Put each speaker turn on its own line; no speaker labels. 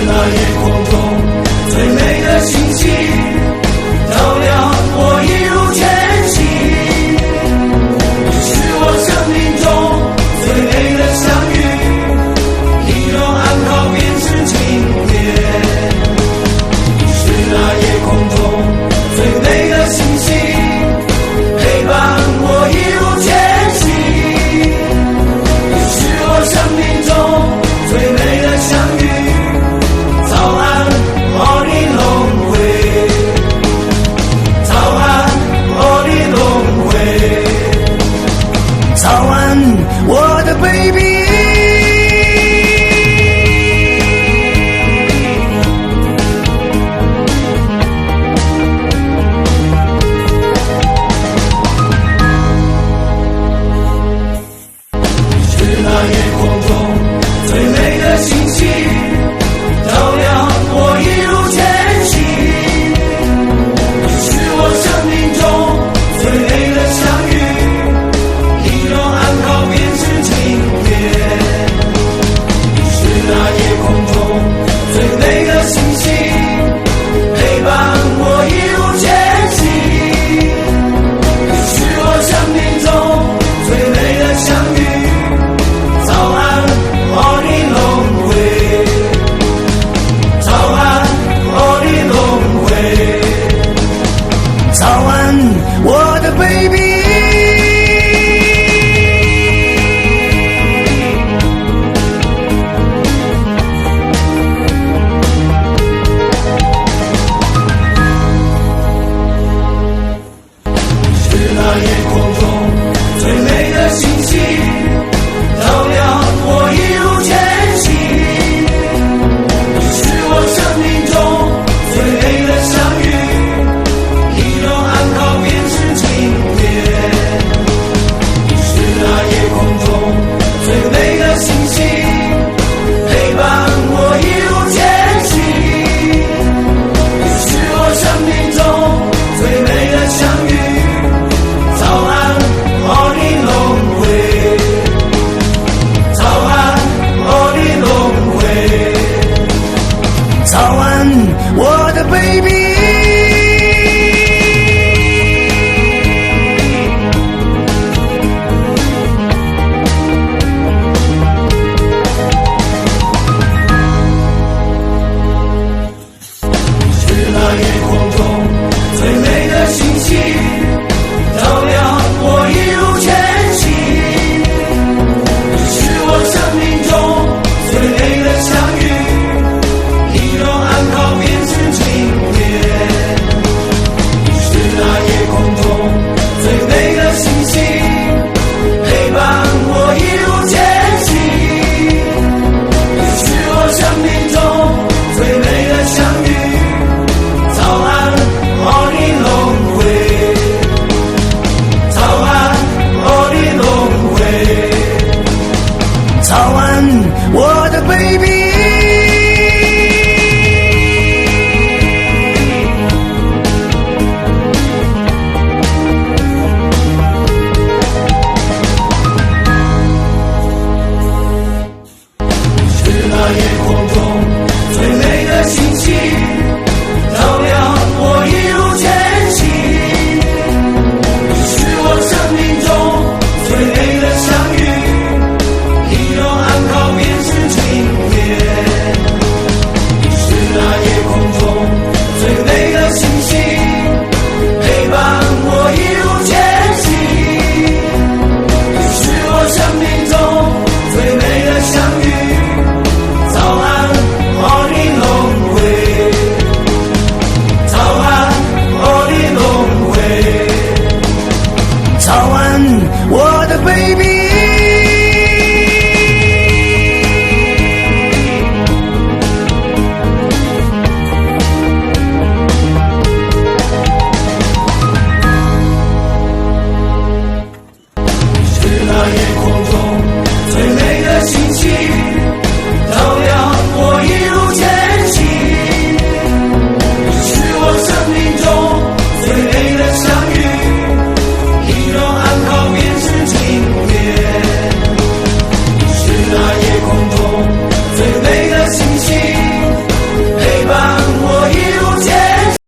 那夜空中最美的星星，照亮我一路前行。你是我生命中最美的相遇，你用安好编织情节。你是那夜空中最美的星星，陪伴我一路前行。你是我生命中最美的相遇。早安，奥利龙会。早安，奥利龙会。早安，我的 baby。是那夜空中最美的星星，照亮我一路前行。你是我生命中最美的相遇，你用安好编织情节。你是那夜空中最美的星星，陪伴我一路前行。你是我生命中最美的相遇。早安，奥利龙会。早安，奥利龙会。早安，我的 baby。是那夜空中最美的星星，照亮我一路前行。你是我生命中最美的相遇，你用安好编织情节。你是那夜空中最美的星星，陪伴